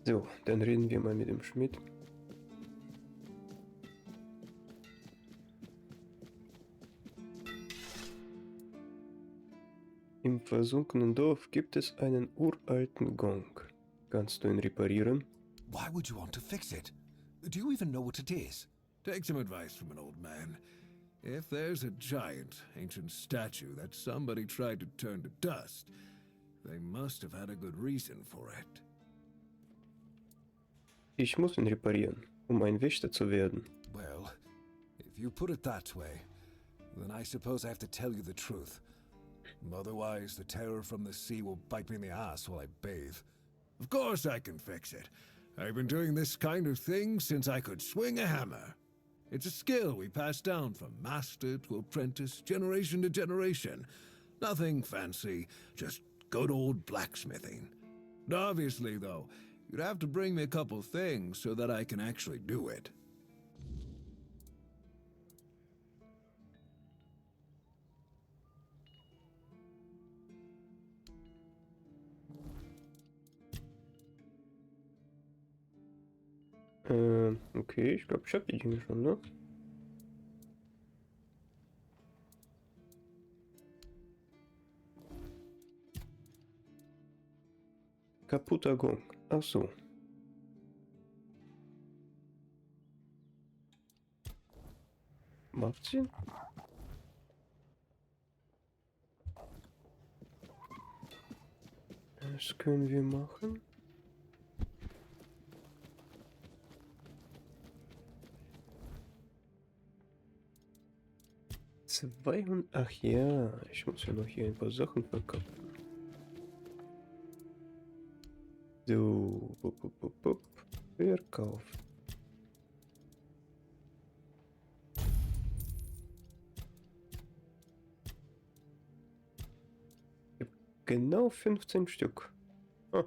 So, dann reden wir mal mit dem Schmied. Im versunkenen Dorf gibt es einen uralten Gong. Kannst du ihn reparieren? Why would you want to fix it? Do you even know what it is? Take some advice from an old man. If there's a giant, ancient statue that somebody tried to turn to dust, they must have had a good reason for it. Ich muss ihn reparieren, um ein Wächter zu werden. Well, if you put it that way, then I suppose I have to tell you the truth. Otherwise, the terror from the sea will bite me in the ass while I bathe. Of course I can fix it. I've been doing this kind of thing since I could swing a hammer. It's a skill we pass down from master to apprentice, generation to generation. Nothing fancy, just good old blacksmithing. Obviously, though, you'd have to bring me a couple things so that I can actually do it. Okay, ich glaube, ich habe die Dinge schon, ne? Kaputter Gong. Ach so. Macht Sinn? Das können wir machen. Ach ja, ich muss ja noch hier ein paar Sachen verkaufen. So, Verkauf. Ich hab genau 15 Stück. Ah,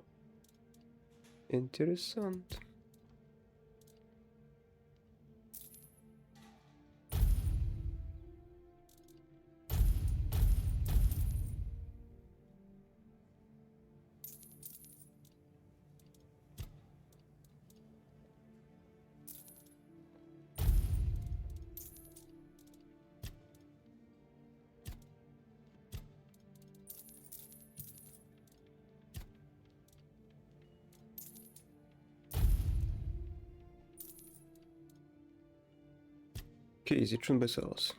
interessant. Okay, sieht schon besser aus.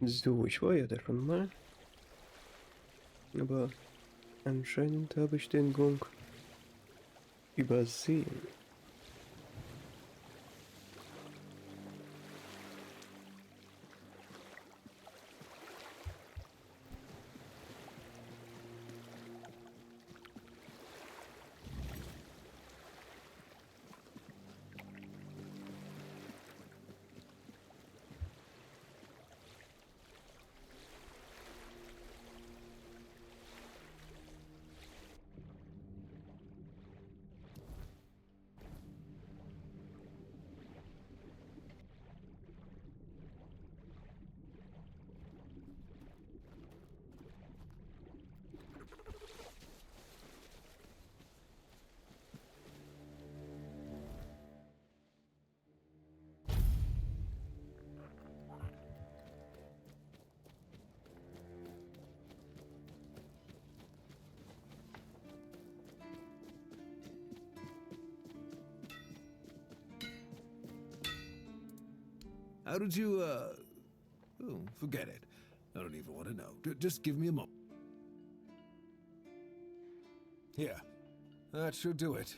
So, ich war ja da schon mal. Aber anscheinend habe ich den Gong übersehen. How did you, oh, forget it. I don't even want to know. Just give me a moment. Here, that should do it.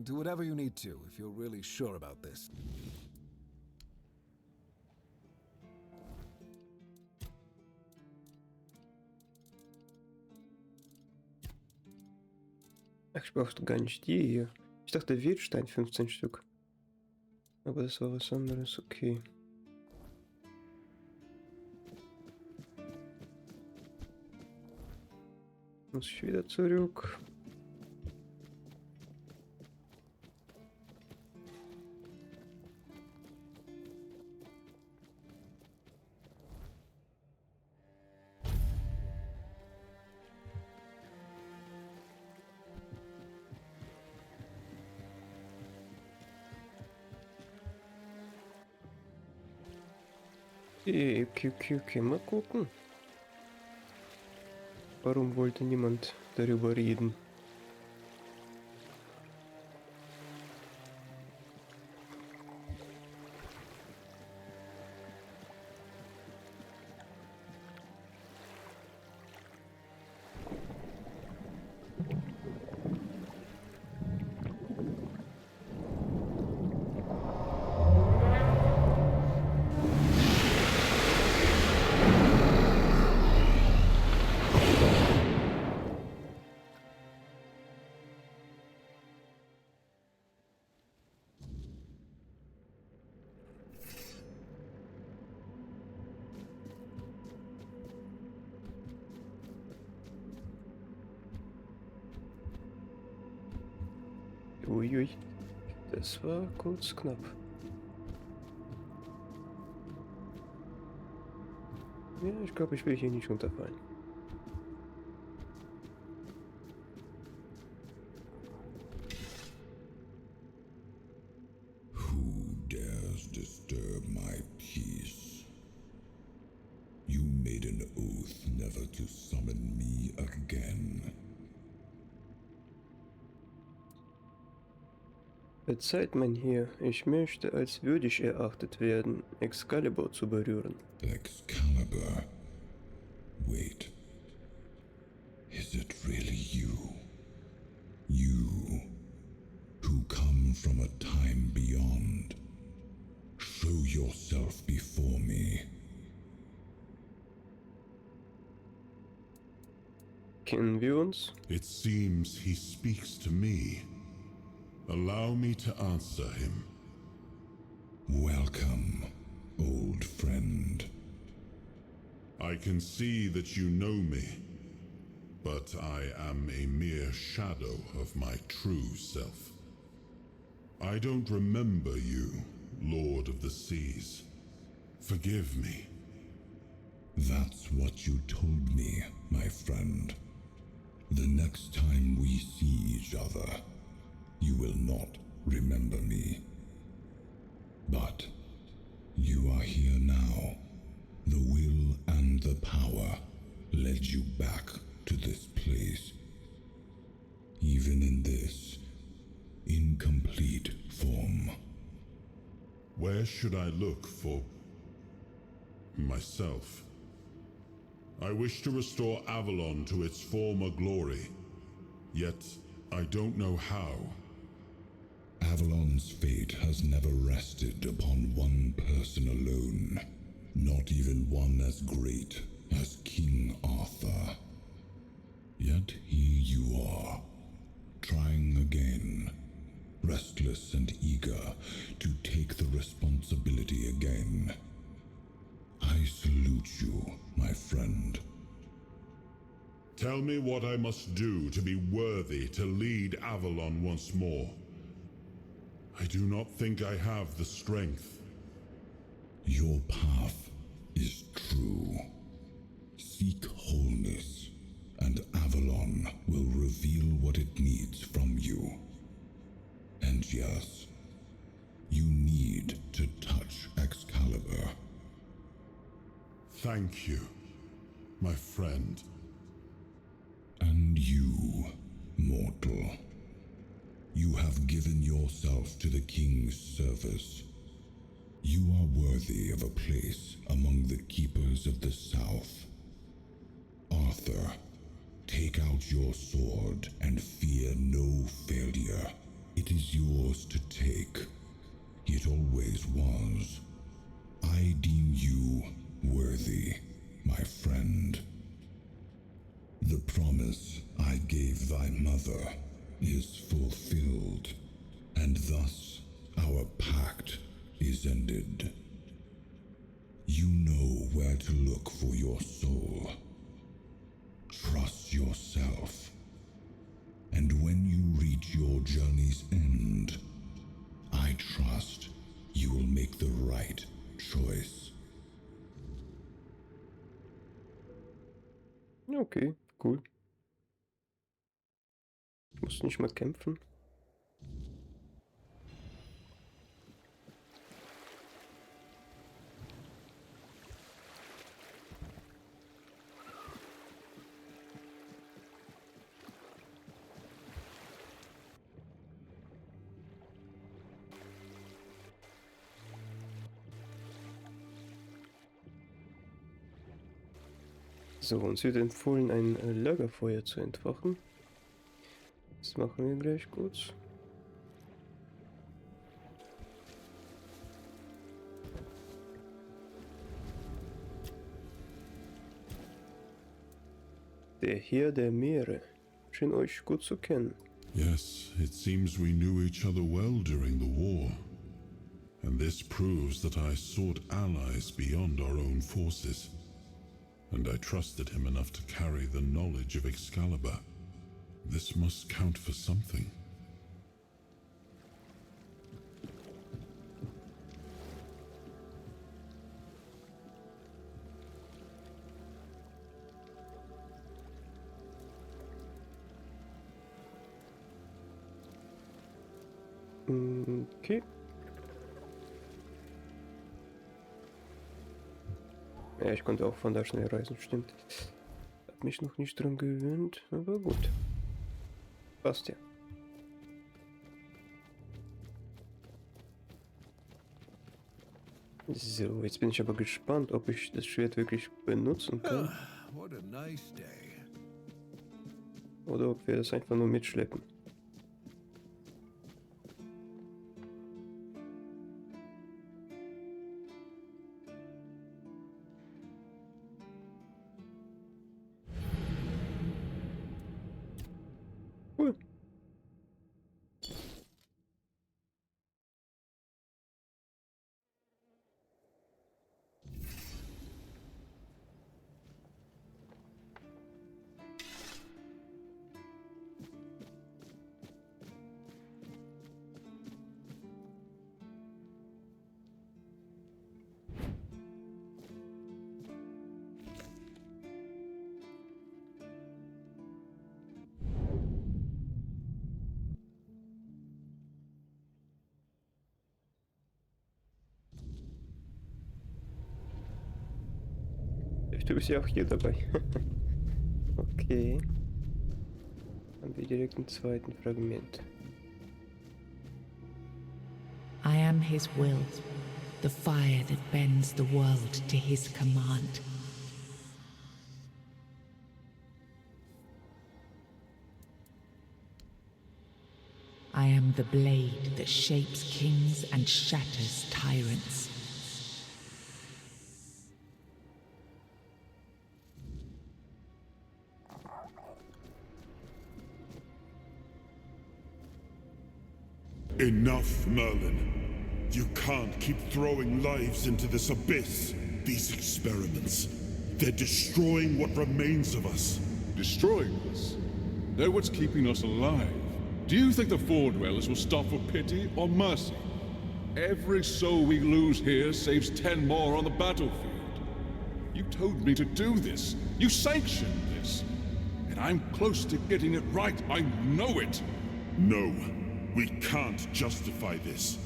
Do whatever you need to if you're really sure about this. Ach, ich brauchte gar nicht die hier. Ich dachte Wildstein 15 Stück. Aber das war was anderes, okay. muss ich wieder zurück. Okay, mal gucken. Warum wollte niemand darüber reden? Uiui, das war kurz knapp. Ja, ich glaube, ich will hier nicht runterfallen. Who dares disturb my peace? You made an oath never to summon me again. Verzeiht, mein Herr, ich möchte als würdig erachtet werden, Excalibur zu berühren. Excalibur. Wait. Is it really you? You, who come from a time beyond. Show yourself before me. Kennen wir uns? It seems he speaks to me. Allow me to answer him. Welcome, old friend. I can see that you know me, but I am a mere shadow of my true self. I don't remember you, Lord of the Seas. Forgive me. That's what you told me, my friend. The next time we see each other, you will not remember me. But you are here now. The will and the power led you back to this place. Even in this incomplete form. Where should I look for myself? I wish to restore Avalon to its former glory, yet I don't know how. Avalon's fate has never rested upon one person alone, not even one as great as King Arthur. Yet here you are, trying again, restless and eager to take the responsibility again. I salute you, my friend. Tell me what I must do to be worthy to lead Avalon once more. I do not think I have the strength. Your path is true. Seek wholeness, and Avalon will reveal what it needs from you. And yes, you need to touch Excalibur. Thank you, my friend. And you, mortal. You have given yourself to the king's service. You are worthy of a place among the keepers of the South. Arthur, take out your sword and fear no failure. It is yours to take. It always was. I deem you worthy, my friend. The promise I gave thy mother is fulfilled, and thus our pact is ended. You know where to look for your soul. Trust yourself. journey's end. I trust you will make the right choice. Okay, cool. Ich muss nicht mal kämpfen. So, uns wird empfohlen, ein Lagerfeuer zu entfachen. Das machen wir gleich kurz. Der Herr der Meere schien euch gut zu kennen. Yes, it seems we knew each other well during the war. And this proves that I sought allies beyond our own forces. And I trusted him enough to carry the knowledge of Excalibur. This must count for something. Okay. Ja, ich konnte auch von da schnell reisen, stimmt. Hab mich noch nicht dran gewöhnt, aber gut. Passt ja. So, jetzt bin ich aber gespannt, ob ich das Schwert wirklich benutzen kann. What a nice day. Oder ob wir das einfach nur mitschleppen. Cool. Du bist ja auch hier dabei. Okay. Haben wir direkt einen zweiten Fragment. I am his will, the fire that bends the world to his command. I am the blade that shapes kings and shatters tyrants. Enough, Merlin. You can't keep throwing lives into this abyss. These experiments, they're destroying what remains of us. Destroying us? They're what's keeping us alive. Do you think the Four Dwellers will stop for pity or mercy? Every soul we lose here saves 10 more on the battlefield. You told me to do this. You sanctioned this. And I'm close to getting it right. I know it. No. We can't justify this.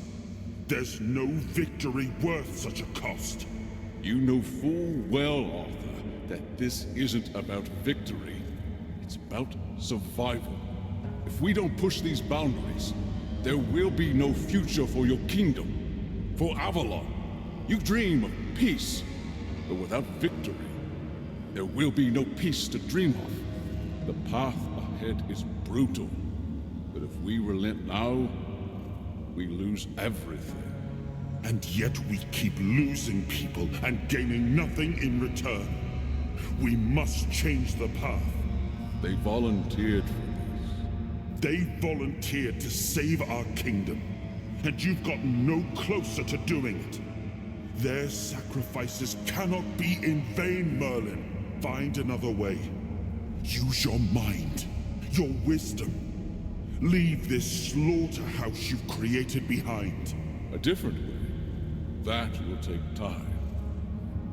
There's no victory worth such a cost. You know full well, Arthur, that this isn't about victory. It's about survival. If we don't push these boundaries, there will be no future for your kingdom. For Avalon. You dream of peace, but without victory, there will be no peace to dream of. The path ahead is brutal. But if we relent now, we lose everything. And yet we keep losing people and gaining nothing in return. We must change the path. They volunteered for this. They volunteered to save our kingdom. And you've gotten no closer to doing it. Their sacrifices cannot be in vain, Merlin. Find another way. Use your mind, your wisdom. Leave this slaughterhouse you've created behind. A different way. That will take time.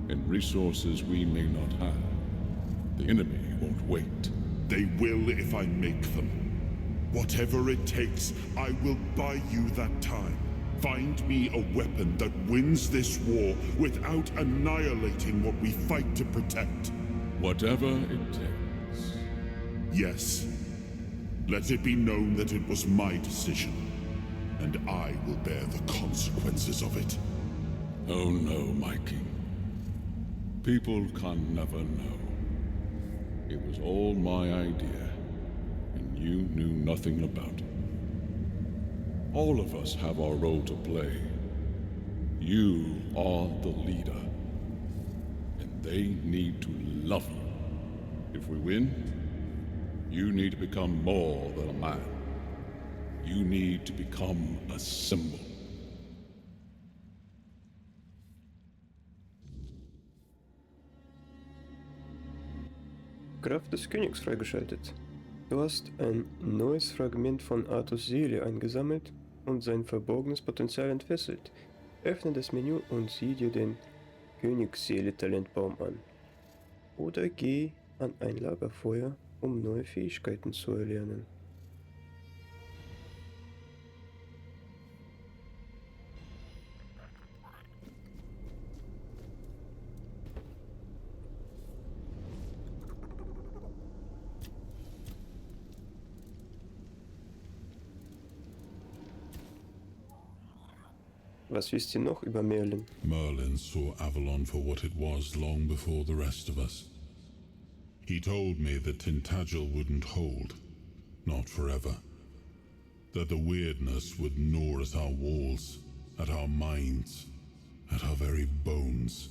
And resources we may not have. The enemy won't wait. They will if I make them. Whatever it takes, I will buy you that time. Find me a weapon that wins this war without annihilating what we fight to protect. Whatever it takes. Yes. Let it be known that it was my decision, and I will bear the consequences of it. Oh no, my king. People can never know. It was all my idea, and you knew nothing about it. All of us have our role to play. You are the leader, and they need to love you. If we win, you need to become more than a man. You need to become a symbol. Kraft des Königs freigeschaltet. Du hast ein neues Fragment von Arthurs Seele eingesammelt und sein verborgenes Potenzial entfesselt. Öffne das Menü und sieh dir den Königsseele-Talentbaum an. Oder geh an ein Lagerfeuer, um neue Fähigkeiten zu erlernen. Was wisst ihr noch über Merlin? Merlin saw Avalon for what it was long before the rest of us. He told me that Tintagel wouldn't hold, not forever. That the weirdness would gnaw at our walls, at our minds, at our very bones,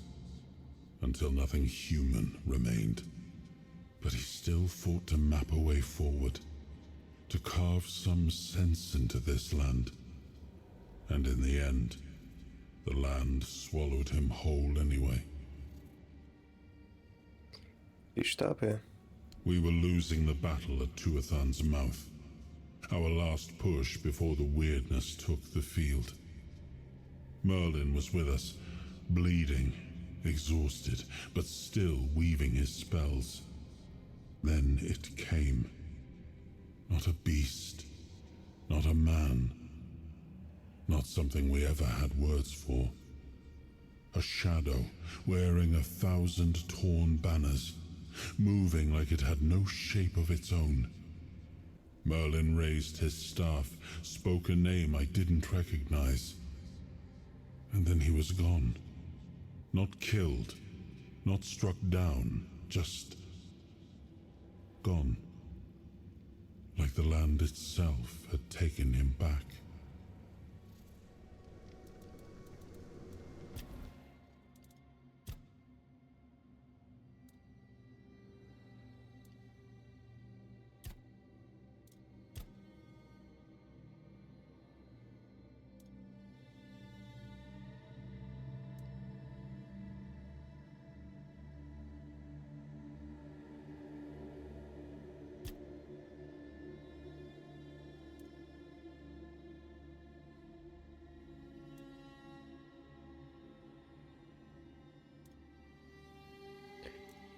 until nothing human remained. But he still fought to map a way forward, to carve some sense into this land. And in the end, the land swallowed him whole anyway. Wie starb er? We were losing the battle at Tuathan's mouth. Our last push before the weirdness took the field. Merlin was with us, bleeding, exhausted, but still weaving his spells. Then it came. Not a beast, not a man. Not something we ever had words for. A shadow, wearing 1,000 torn banners, moving like it had no shape of its own. Merlin raised his staff, spoke a name I didn't recognize. And then he was gone. Not killed, not struck down, just gone. Like the land itself had taken him back.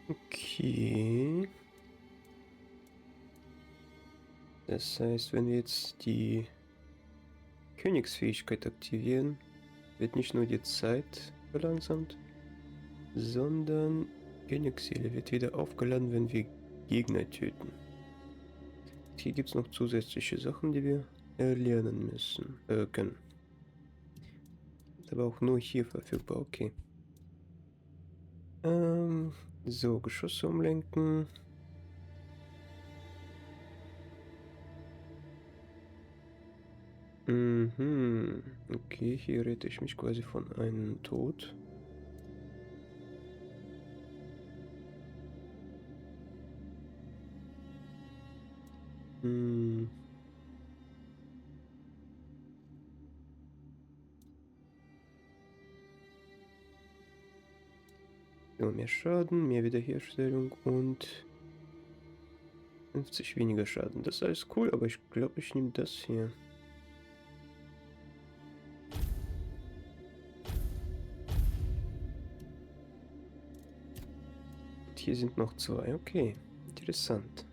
Okay. Das heißt, wenn wir jetzt die Königsfähigkeit aktivieren, wird nicht nur die Zeit verlangsamt, sondern Königsseele wird wieder aufgeladen, wenn wir Gegner töten. Hier gibt es noch zusätzliche Sachen, die wir erlernen müssen, können. Ist aber auch nur hier verfügbar, okay. So, Geschosse umlenken. Okay, hier rette ich mich quasi von einem Tod. So, mehr Schaden, mehr Wiederherstellung und 50 weniger Schaden. Das ist alles cool, aber ich glaube, ich nehme das hier. Und hier sind noch 2. Okay, interessant.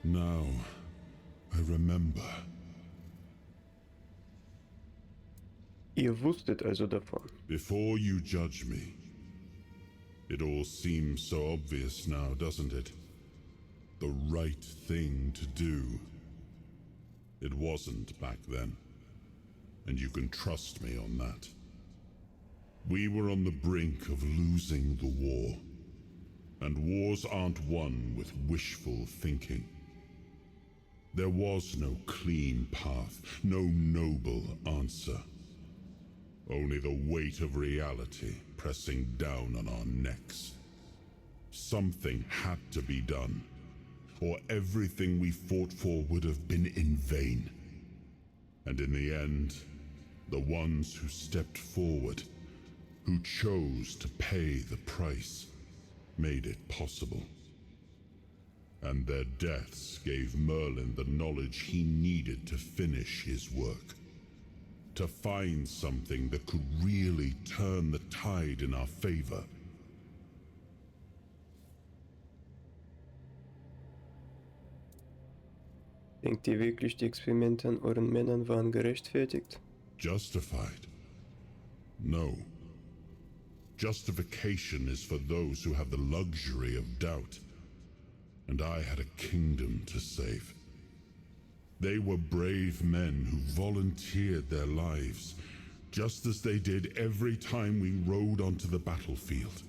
Now, I remember. Ihr wusstet also davon. Before you judge me, it all seems so obvious now, doesn't it? The right thing to do. It wasn't back then, and you can trust me on that. We were on the brink of losing the war, and wars aren't won with wishful thinking. There was no clean path, no noble answer. Only the weight of reality pressing down on our necks. Something had to be done, or everything we fought for would have been in vain. And in the end, the ones who stepped forward, who chose to pay the price, made it possible. And their deaths gave Merlin the knowledge he needed to finish his work. To find something that could really turn the tide in our favor. Denkt ihr wirklich, die Experimente an euren Männern waren gerechtfertigt? Justified? No. Justification is for those who have the luxury of doubt. And I had a kingdom to save. They were brave men who volunteered their lives, just as they did every time we rode onto the battlefield.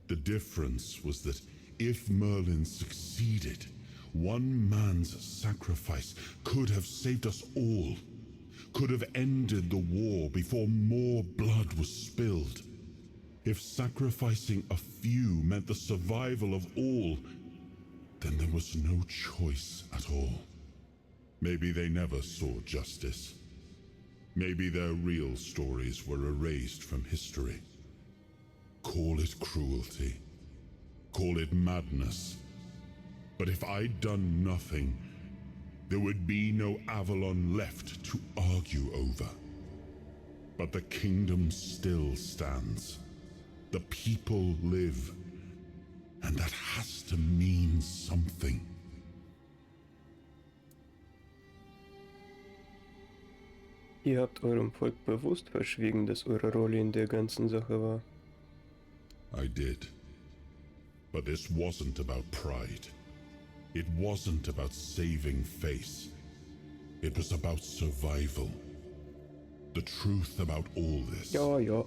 The difference was that if Merlin succeeded, one man's sacrifice could have saved us all, could have ended the war before more blood was spilled. If sacrificing a few meant the survival of all, then there was no choice at all. Maybe they never saw justice. Maybe their real stories were erased from history. Call it cruelty. Call it madness. But if I'd done nothing, there would be no Avalon left to argue over. But the kingdom still stands. The people live. And that has to mean something. Ihr habt eurem Volk bewusst verschwiegen, dass eure Rolle in der ganzen Sache war. I did. But this wasn't about pride. It wasn't about saving face. It was about survival. The truth about all this. Ja,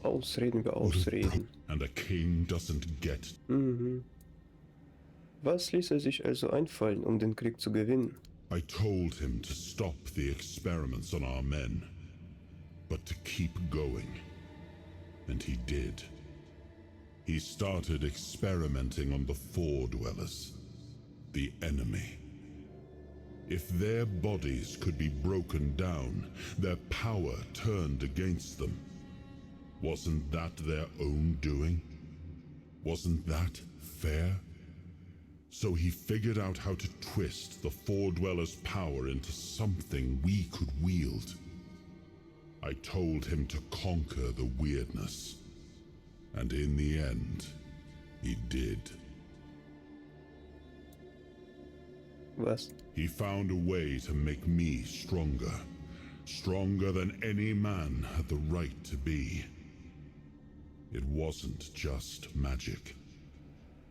Ausreden über Ausreden. And a king doesn't get. Was ließ er sich also einfallen, um den Krieg zu gewinnen? I told him to stop the experiments on our men, but to keep going. And he did. He started experimenting on the Four Dwellers, the enemy. If their bodies could be broken down, their power turned against them, wasn't that their own doing? Wasn't that fair? So he figured out how to twist the Four Dwellers' power into something we could wield. I told him to conquer the weirdness. And in the end, he did. Was? He found a way to make me stronger. Stronger than any man had the right to be. It wasn't just magic.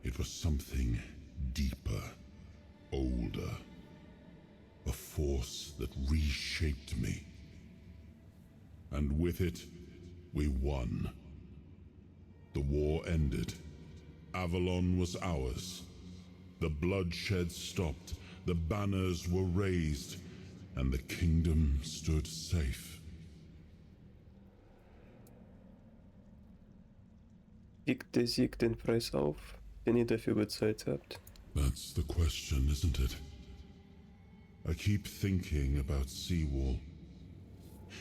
It was something deeper, older. A force that reshaped me. And with it, we won. The war ended. Avalon was ours. The bloodshed stopped. The banners were raised. And the kingdom stood safe. Wiegt der Sieg den Preis auf, den ihr dafür bezahlt habt? That's the question, isn't it? I keep thinking about Seawall.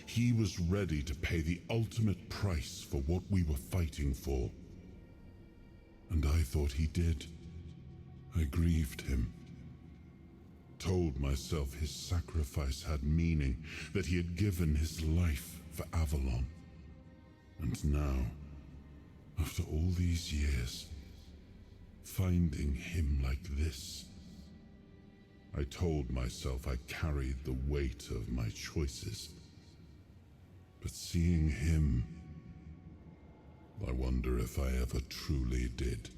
He was ready to pay the ultimate price for what we were fighting for. And I thought he did. I grieved him. Told myself his sacrifice had meaning, that he had given his life for Avalon. And now, after all these years, finding him like this, I told myself I carried the weight of my choices. But seeing him, I wonder if I ever truly did.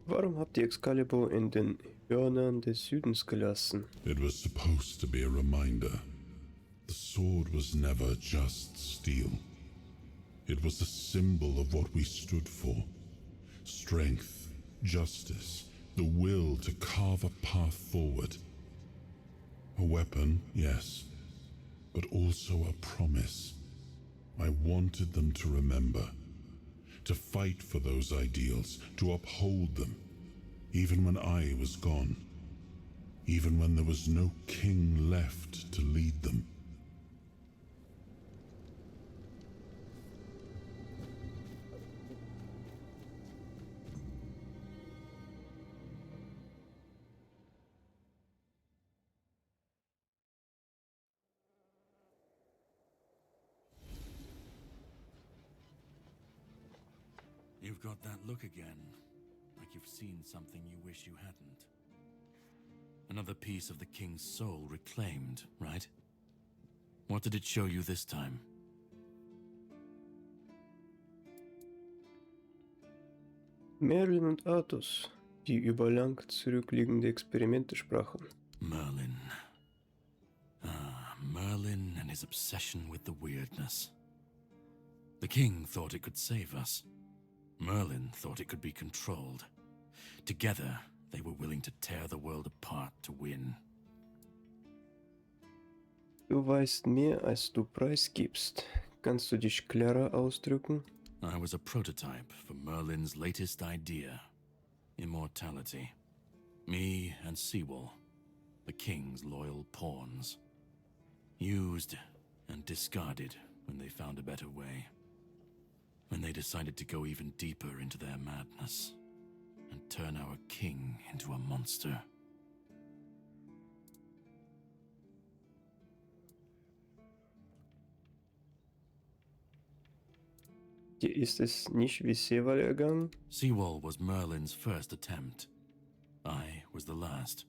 Warum habt ihr Excalibur in den Hörnern des Südens gelassen? It was supposed to be a reminder. The sword was never just steel. It was a symbol of what we stood for. Strength, justice, the will to carve a path forward. A weapon, yes, but also a promise. I wanted them to remember. To fight for those ideals, to uphold them, even when I was gone, even when there was no king left to lead them. You've got that look again, like you've seen something you wish you hadn't. Another piece of the king's soul reclaimed, right? What did it show you this time? Merlin und Artus, die über lang zurückliegende Experimente sprachen. Merlin. Merlin and his obsession with the weirdness. The king thought it could save us. Merlin thought it could be controlled. Together, they were willing to tear the world apart to win. Du weißt mehr, als du preisgibst. Kannst du dich klarer ausdrücken? I was a prototype for Merlin's latest idea, immortality. Me and Sewell, the king's loyal pawns. Used and discarded when they found a better way. When they decided to go even deeper into their madness and turn our king into a monster. Dir ist es nicht wie Sewell ergangen? Sewell was Merlin's first attempt. I was the last.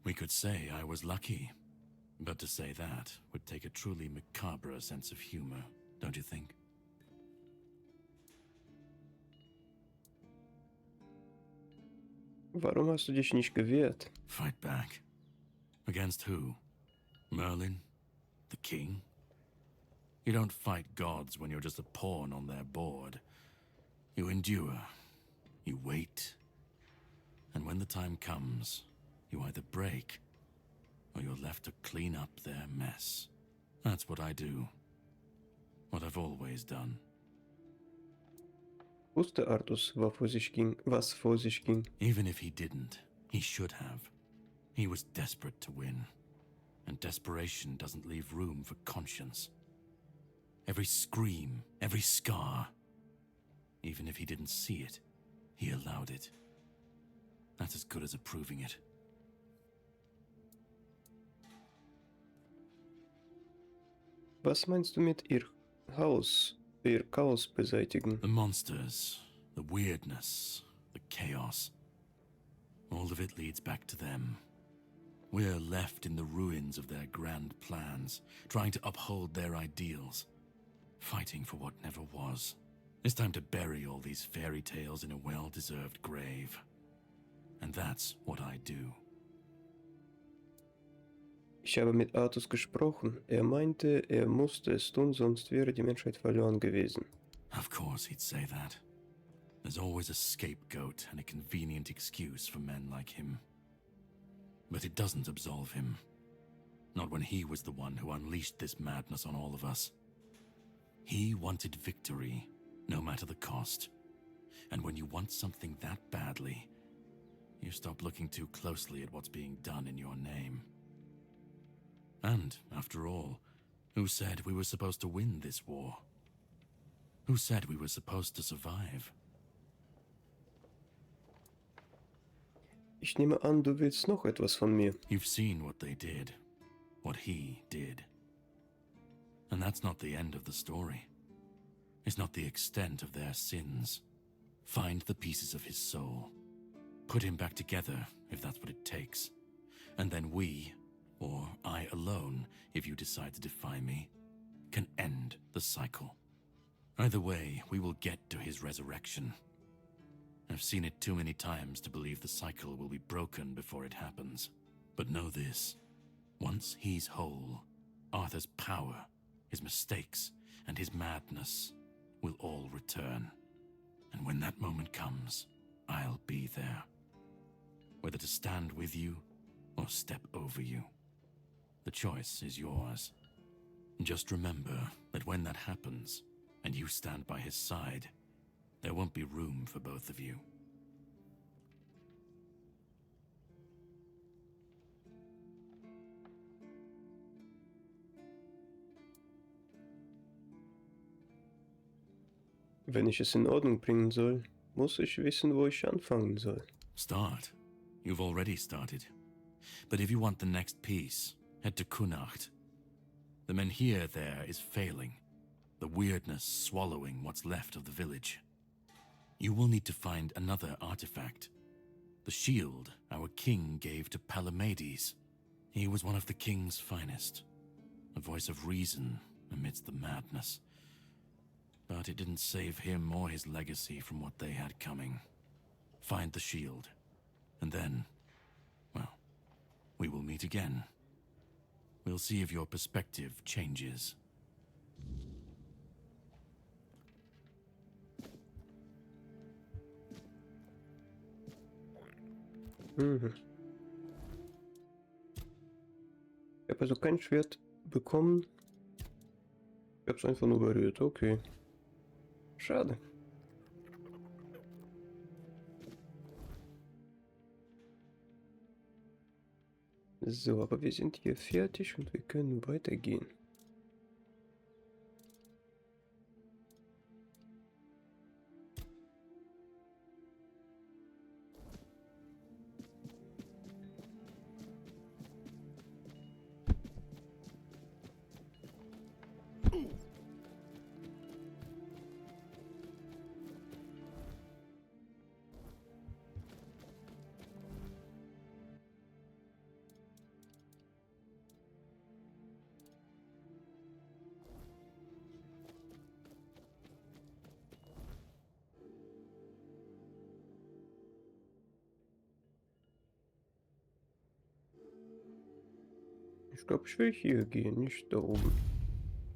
We could say I was lucky, but to say that would take a truly macabre sense of humor, don't you think? Warum hast du dich nicht gewehrt? Fight back. Against who? Merlin? The king? You don't fight gods when you're just a pawn on their board. You endure. You wait. And when the time comes, you either break, or you're left to clean up their mess. That's what I do. What I've always done. Wusste Artus, was vor sich ging? Even if he didn't, he should have. He was desperate to win. And desperation doesn't leave room for conscience. Every scream, every scar. Even if he didn't see it, he allowed it. That's as good as approving it. Was meinst du mit ihr Chaos beseitigen? The monsters, the weirdness, the chaos. All of it leads back to them. We're left in the ruins of their grand plans, trying to uphold their ideals, fighting for what never was. It's time to bury all these fairy tales in a well-deserved grave. And that's what I do. Ich habe mit Artus gesprochen. Er meinte, er musste es tun, sonst wäre die Menschheit verloren gewesen. Of course he'd say that. There's always a scapegoat and a convenient excuse for men like him. But it doesn't absolve him. Not when he was the one who unleashed this madness on all of us. He wanted victory, no matter the cost. And when you want something that badly, you stop looking too closely at what's being done in your name. And, after all, who said we were supposed to win this war? Who said we were supposed to survive? Ich nehme an, du willst noch etwas von mir. You've seen what they did, what he did. And that's not the end of the story. It's not the extent of their sins. Find the pieces of his soul. Put him back together, if that's what it takes. And then we, or I alone, if you decide to defy me, can end the cycle. Either way, we will get to his resurrection. I've seen it too many times to believe the cycle will be broken before it happens. But know this. Once he's whole, Arthur's power, his mistakes, and his madness will all return. And when that moment comes, I'll be there. Whether to stand with you or step over you. The choice is yours. Just remember that when that happens, and you stand by his side, there won't be room for both of you. Wenn ich es in Ordnung bringen soll, muss ich wissen, wo ich anfangen soll. Start. You've already started. But if you want the next piece, head to Kunacht. The menhir there is failing, the weirdness swallowing what's left of the village. You will need to find another artifact. The shield our king gave to Palamedes. He was one of the king's finest, a voice of reason amidst the madness. But it didn't save him or his legacy from what they had coming. Find the shield, and then, well, we will meet again. We'll see if your perspective changes. Mhm. Ich habe also kein Schwert bekommen. Ich habe es einfach nur berührt, okay. Schade. So, aber wir sind hier fertig und wir können weitergehen. Ich glaube, ich will hier gehen, nicht da oben.